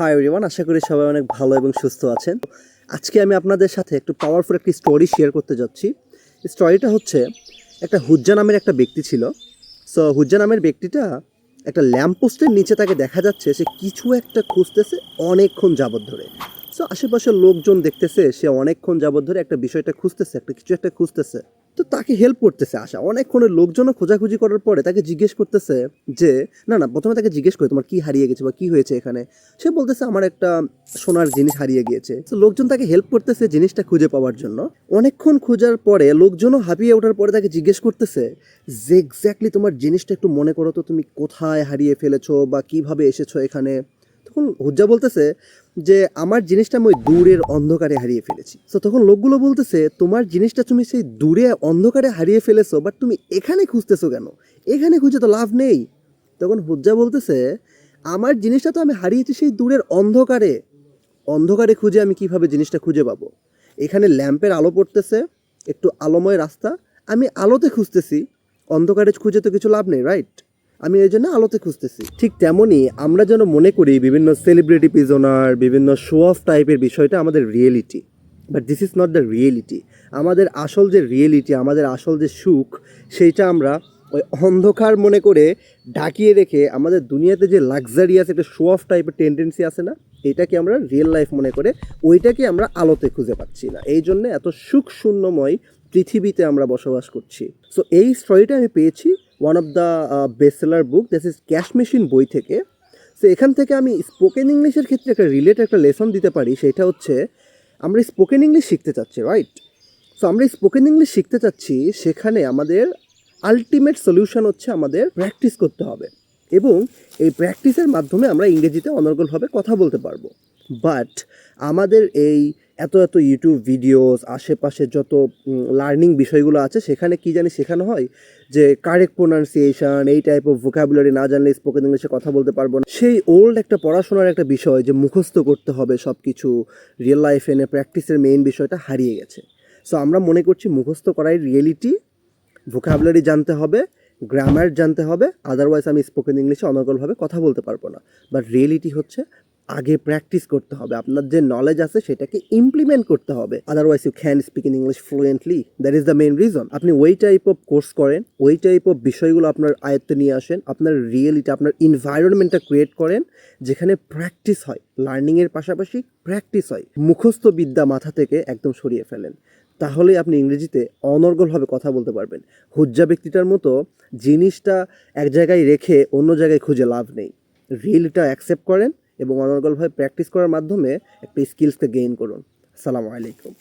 Hi everyone, আশা করি সবাই অনেক ভালো এবং সুস্থ আছেন। আজকে আমি আপনাদের সাথে একটু পাওয়ারফুল একটি স্টোরি শেয়ার করতে যাচ্ছি। স্টোরিটা হচ্ছে, একটা হুজ্জা নামের একটা ব্যক্তি ছিল। সো হুজ্জা নামের ব্যক্তিটা একটা ল্যাম্পপোস্টের নিচে তাকে দেখা যাচ্ছে সে কিছু একটা খুঁজতেছে অনেকক্ষণ যাবত ধরে। সো আশেপাশের লোকজন দেখতেছে সে অনেকক্ষণ যাবত ধরে একটা বিষয়টা খুঁজতেছে, কিছু একটা খুঁজতেছে। তো তাকে হেল্প করতেছে আশা। অনেকক্ষণের লোকজনও খোঁজাখুঁজি করার পরে তাকে জিজ্ঞেস করতেছে যে না প্রথমে তাকে জিজ্ঞেস করে তোমার কি হারিয়ে গেছে বা কি হয়েছে এখানে। সে বলতেছে আমার একটা সোনার জিনিস হারিয়ে গিয়েছে। তো লোকজন তাকে হেল্প করতেছে জিনিসটা খুঁজে পাওয়ার জন্য। অনেকক্ষণ খোঁজার পরে লোকজনও হাঁপিয়ে ওঠার পরে তাকে জিজ্ঞেস করতেছে যে এক্স্যাক্টলি তোমার জিনিসটা একটু মনে করো তো, তুমি কোথায় হারিয়ে ফেলেছো বা কিভাবে এসেছো এখানে। তখন হুজ্জা বলতেছে যে আমার জিনিসটা আমি ওই দূরের অন্ধকারে হারিয়ে ফেলেছি। তো তখন লোকগুলো বলতেছে তোমার জিনিসটা তুমি সেই দূরে অন্ধকারে হারিয়ে ফেলেছো, বাট তুমি এখানে খুঁজতেছো কেন? এখানে খুঁজে তো লাভ নেই। তখন হুজ্জা বলতেছে আমার জিনিসটা তো আমি হারিয়েছি সেই দূরের অন্ধকারে। অন্ধকারে খুঁজে আমি কিভাবে জিনিসটা খুঁজে পাবো? এখানে ল্যাম্পের আলো পড়তেছে, একটু আলোময় রাস্তা, আমি আলোতে খুঁজতেছি। অন্ধকারে খুঁজে তো কিছু লাভ নেই, রাইট? আমি এই জন্য আলোতে খুঁজতেছি। ঠিক তেমনই আমরা যেন মনে করি বিভিন্ন সেলিব্রিটি পিজনার, বিভিন্ন শো অফ টাইপের বিষয়টা আমাদের reality, but this is not the reality. আমাদের আসল যে রিয়েলিটি, আমাদের আসল যে সুখ, সেইটা আমরা ওই অন্ধকার মনে করে ঢাকিয়ে রেখে আমাদের দুনিয়াতে যে লাক্সারিয়াস একটা শো অফ টাইপের টেন্ডেন্সি আছে না, এটাকে আমরা রিয়েল লাইফ মনে করে ওইটাকে আমরা আলোতে খুঁজে পাচ্ছি না। এই জন্যে এত সুখ শূন্যময় পৃথিবীতে আমরা বসবাস করছি। সো এই স্টোরিটা আমি পেয়েছি one of the best seller book, this is cash machine বই থেকে। সো এখান থেকে আমি স্পোকেন ইংলিশের ক্ষেত্রে একটা লেসন দিতে পারি। সেটা হচ্ছে, আমরা স্পোকেন ইংলিশ শিখতে চাচ্ছি, রাইট? সো আমরা স্পোকেন ইংলিশ শিখতে চাচ্ছি, সেখানে আমাদের আলটিমেট সলিউশন হচ্ছে আমাদের প্র্যাকটিস করতে হবে, এবং এই প্র্যাকটিসের মাধ্যমে আমরা ইংরেজিতে অনর্গলভাবে কথা বলতে পারবো। বাট আমাদের এই এত ইউটিউব ভিডিওস, আশেপাশে যত লার্নিং বিষয়গুলো আছে, সেখানে কি জানি শেখানো হয় যে কারেক্ট প্রোনাউন্সিয়েশন, এই টাইপ অফ ভোকাবুলারি না জানলে স্পোকেন ইংলিশে কথা বলতে পারবো না। সেই ওল্ড একটা পড়াশোনার একটা বিষয় যে মুখস্থ করতে হবে সব কিছু, রিয়েল লাইফ এনে প্র্যাকটিসের মেইন বিষয়টা হারিয়ে গেছে। সো আমরা মনে করছি মুখস্থ করাই রিয়েলিটি, ভোকাবুলারি জানতে হবে, গ্রামার জানতে হবে, আদারওয়াইজ আমি স্পোকেন ইংলিশে অনর্গলভাবে কথা বলতে পারবো না। বাট রিয়েলিটি হচ্ছে আগে প্র্যাকটিস করতে হবে, আপনার যে নলেজ আছে সেটাকে ইমপ্লিমেন্ট করতে হবে, otherwise you can speak in English fluently. That is the main reason. আপনি ওই টাইপ অফ কোর্স করেন, ওই টাইপ অফ বিষয়গুলো আপনার আয়ত্তে নিয়ে আসেন, আপনার রিয়েলিটি, আপনার এনভায়রনমেন্টটা ক্রিয়েট করেন যেখানে প্র্যাকটিস হয়, লার্নিংয়ের পাশাপাশি প্র্যাকটিস হয়। মুখস্থ বিদ্যা মাথা থেকে একদম সরিয়ে ফেলেন, তাহলেই আপনি ইংরেজিতে অনর্গলভাবে কথা বলতে পারবেন। হুজ্জা ব্যক্তিটার মতো জিনিসটা এক জায়গায় রেখে অন্য জায়গায় খুঁজে লাভ নেই। রিয়েলটা অ্যাকসেপ্ট করেন এবং অনর্গলভাবে প্র্যাকটিস করার মাধ্যমে একটা স্কিলসকে গেইন করুন। আসসালামু আলাইকুম।